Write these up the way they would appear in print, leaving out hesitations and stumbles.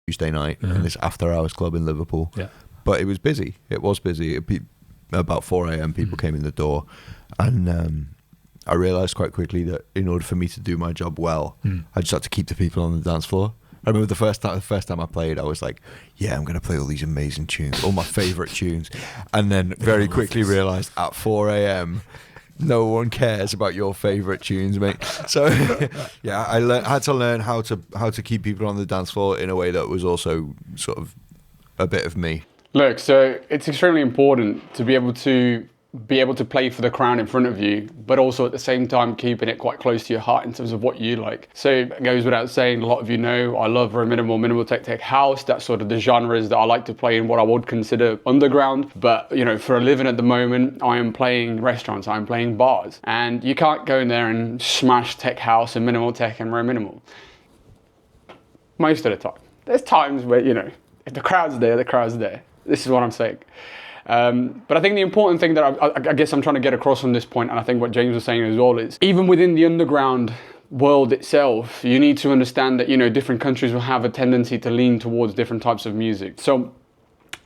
Tuesday night in this after hours club in Liverpool. Yeah. But it was busy. It was busy. About 4 a.m. people came in the door, and I realised quite quickly that in order for me to do my job well, I just had to keep the people on the dance floor. I remember the first time I played, I was like, yeah, I'm going to play all these amazing tunes, all my favourite tunes. And then very quickly realised at 4 a.m, no one cares about your favourite tunes, mate. So yeah, I had to learn how to keep people on the dance floor in a way that was also sort of a bit of me. Look, so it's extremely important to be able to play for the crowd in front of you, but also at the same time keeping it quite close to your heart in terms of what you like. So it goes without saying, a lot of you know I love very minimal tech house. That's sort of the genres that I like to play in what I would consider underground. But you know, for a living at the moment, I am playing restaurants, I'm playing bars, and you can't go in there and smash tech house and minimal tech and very minimal. Most of the time. There's times where, you know, if the crowd's there, the crowd's there. This is what I'm saying. But I think the important thing that I guess I'm trying to get across on this point, and I think what James was saying as well, is even within the underground world itself, you need to understand that, you know, different countries will have a tendency to lean towards different types of music. So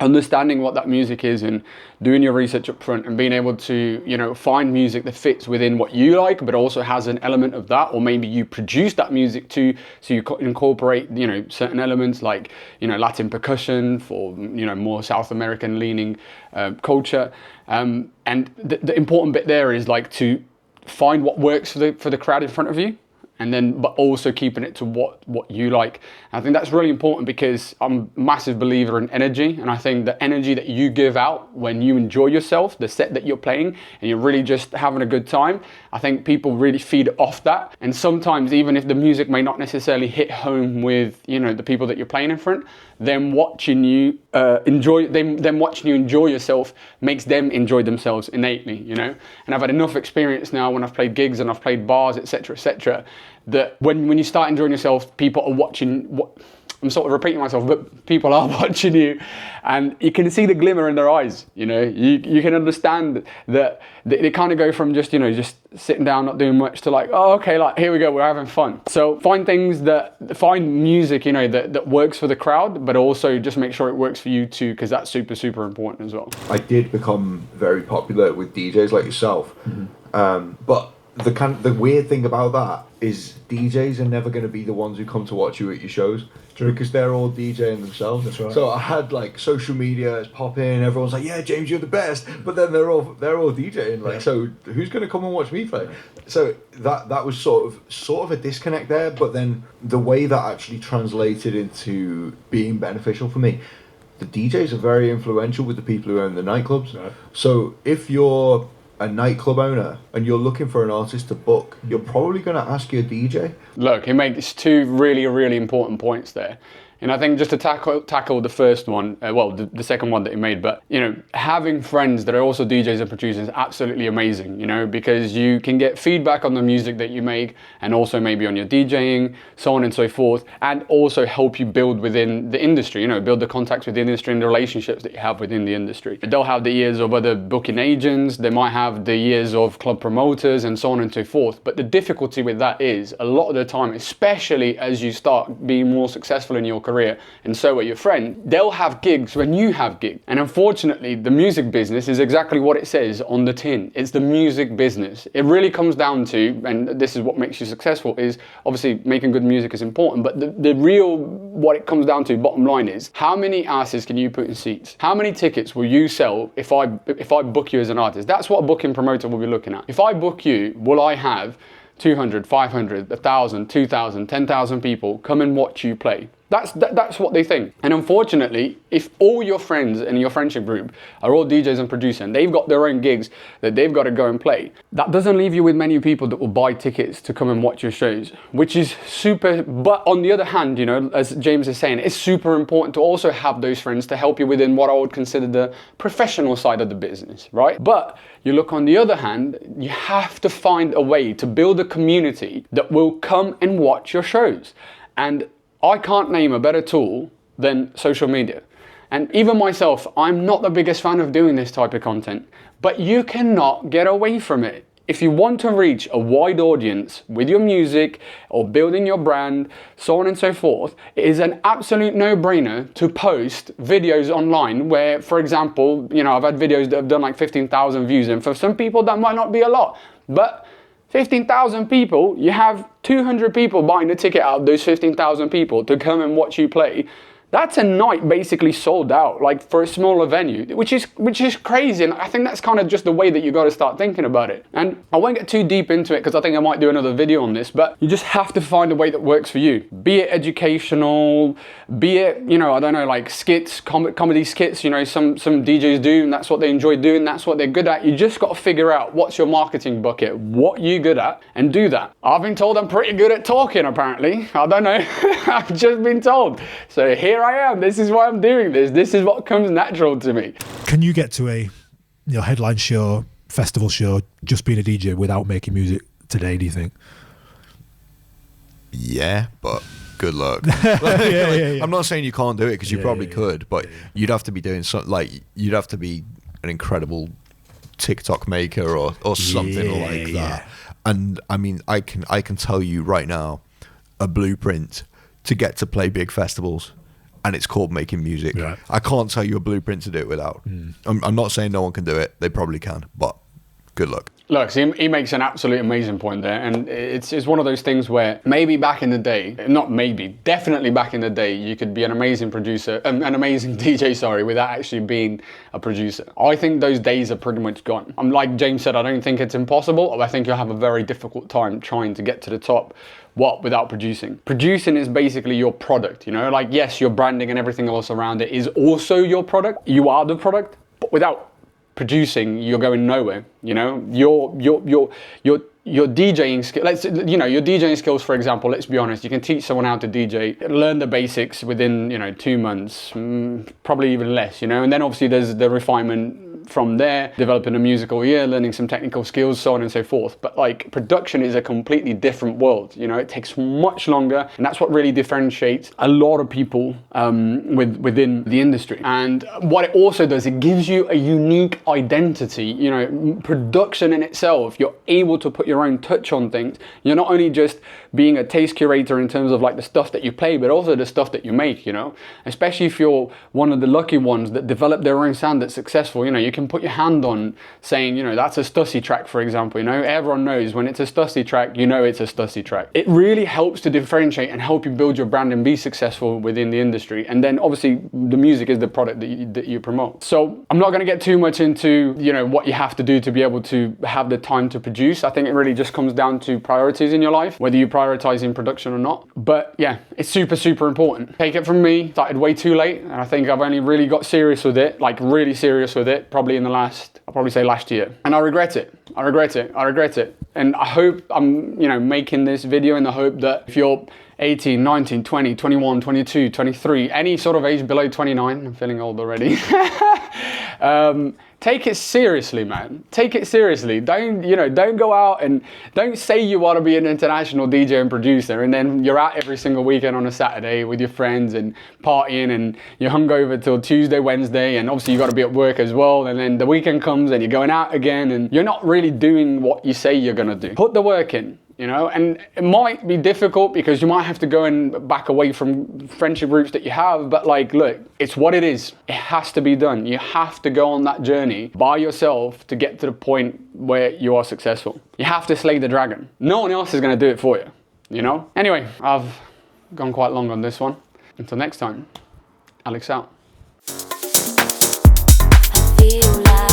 understanding what that music is and doing your research up front and being able to, you know, find music that fits within what you like, but also has an element of that, or maybe you produce that music too, so you incorporate, you know, certain elements like, you know, Latin percussion for, you know, more South American leaning culture. And the important bit there is like to find what works for the crowd in front of you. And then, but also keeping it to what you like. And I think that's really important because I'm a massive believer in energy. And I think the energy that you give out when you enjoy yourself, the set that you're playing, and you're really just having a good time, I think people really feed off that. And sometimes, even if the music may not necessarily hit home with, you know, the people that you're playing in front, them watching you watching you enjoy yourself makes them enjoy themselves innately, you know. And I've had enough experience now when I've played gigs and I've played bars, etc., that when you start enjoying yourself, people are watching. I'm sort of repeating myself, but people are watching you, and you can see the glimmer in their eyes. You know, you can understand that they kind of go from just, you know, just sitting down, not doing much, to like, oh, okay, like here we go, we're having fun. So find music, you know, that works for the crowd, but also just make sure it works for you too, because that's super important as well. I did become very popular with DJs like yourself, but the weird thing about that is DJs are never going to be the ones who come to watch you at your shows. True. Because they're all DJing themselves. That's right. So I had like social media pop in, everyone's like, yeah, James, you're the best, but then they're all DJing, like, so who's going to come and watch me play? So that was sort of a disconnect there, but then the way that actually translated into being beneficial for me, the DJs are very influential with the people who own the nightclubs. Right. So if you're a nightclub owner and you're looking for an artist to book, you're probably going to ask your DJ. Look, he makes two really important points there. And I think just to tackle the first one, the second one that he made, but, you know, having friends that are also DJs and producers is absolutely amazing, you know, because you can get feedback on the music that you make and also maybe on your DJing, so on and so forth, and also help you build within the industry, you know, build the contacts with the industry and the relationships that you have within the industry. They'll have the ears of other booking agents, they might have the ears of club promoters and so on and so forth. But the difficulty with that is a lot of the time, especially as you start being more successful in your career, and so are your friends, they'll have gigs when you have gigs. And unfortunately, the music business is exactly what it says on the tin. It's the music business. It really comes down to, and this is what makes you successful, is obviously making good music is important, but the real, what it comes down to, bottom line, is how many asses can you put in seats? How many tickets will you sell if I book you as an artist? That's what a booking promoter will be looking at. If I book you, will I have 200, 500, 1,000, 2,000, 10,000 people come and watch you play? That's what they think. And unfortunately, if all your friends in your friendship group are all DJs and producers and they've got their own gigs that they've got to go and play, that doesn't leave you with many people that will buy tickets to come and watch your shows, which is super. But on the other hand, you know, as James is saying, it's super important to also have those friends to help you within what I would consider the professional side of the business, right? But you look on the other hand, you have to find a way to build a community that will come and watch your shows. And I can't name a better tool than social media. And even myself, I'm not the biggest fan of doing this type of content, but you cannot get away from it. If you want to reach a wide audience with your music or building your brand, so on and so forth, it is an absolute no-brainer to post videos online where, for example, you know, I've had videos that have done like 15,000 views, and for some people that might not be a lot, but 15,000 people, you have 200 people buying a ticket out of those 15,000 people to come and watch you play. That's a night basically sold out, like for a smaller venue, which is crazy. And I think that's kind of just the way that you got to start thinking about it. And I won't get too deep into it because I think I might do another video on this, but you just have to find a way that works for you. Be it educational, be it, you know, I don't know, like skits, comedy skits, you know, some DJs do, and that's what they enjoy doing, that's what they're good at. You just got to figure out what's your marketing bucket, what you're good at, and do that. I've been told I'm pretty good at talking, apparently. I don't know. I've just been told. So here I am. This is why I'm doing this. This is what comes natural to me. Can you get to a headline show, festival show, just being a DJ without making music today, do you think? Yeah, but good luck. Yeah. I'm not saying you can't do it, because you probably could, but you'd have to be doing something, like you'd have to be an incredible TikTok maker or something like that. And I mean, I can tell you right now a blueprint to get to play big festivals, and it's called making music. Right. I can't tell you a blueprint to do it without. I'm not saying no one can do it. They probably can, but good luck. Look, so he makes an absolute amazing point there, and it's one of those things where maybe back in the day, not maybe, definitely back in the day, you could be an amazing producer, an amazing DJ, sorry, without actually being a producer. I think those days are pretty much gone. I'm like James said, I don't think it's impossible. I think you'll have a very difficult time trying to get to the top. What? Without producing. Producing is basically your product, you know? Like, yes, your branding and everything else around it is also your product. You are the product, but without producing, you're going nowhere. You know, your DJing skills. Your DJing skills, for example. Let's be honest. You can teach someone how to DJ, learn the basics within 2 months, probably even less. You know, and then obviously there's the refinement from there, developing a musical ear, learning some technical skills, so on and so forth. But like, production is a completely different world. You know, it takes much longer, and that's what really differentiates a lot of people within the industry. And what it also does, it gives you a unique identity. You know, production in itself, you're able to put your own touch on things. You're not only just being a taste curator in terms of like the stuff that you play, but also the stuff that you make, you know, especially if you're one of the lucky ones that develop their own sound that's successful. You know, you can put your hand on saying, you know, that's a Stussy track, for example. You know, everyone knows when it's a Stussy track, you know it's a Stussy track. It really helps to differentiate and help you build your brand and be successful within the industry. And then obviously the music is the product that you promote. So I'm not going to get too much into, you know, what you have to do to be able to have the time to produce. I think it really just comes down to priorities in your life, whether you prioritize in production or not. But yeah, it's super, super important. Take it from me, started way too late, and I think I've only really got serious with it, like really serious with it, probably in the last, I'll probably say last year. And I regret it. I regret it. And I hope I'm, you know, making this video in the hope that if you're 18, 19, 20, 21, 22, 23, any sort of age below 29, I'm feeling old already. Take it seriously, man. Take it seriously. Don't go out and don't say you want to be an international DJ and producer and then you're out every single weekend on a Saturday with your friends and partying and you're hungover till Tuesday, Wednesday, and obviously you got to be at work as well, and then the weekend comes and you're going out again and you're not really doing what you say you're going to do. Put the work in. You know, and it might be difficult because you might have to go and back away from friendship groups that you have, but like, look, it's what it is. It has to be done. You have to go on that journey by yourself to get to the point where you are successful. You have to slay the dragon. No one else is going to do it for you, you know? Anyway, I've gone quite long on this one. Until next time, Alex out. I feel like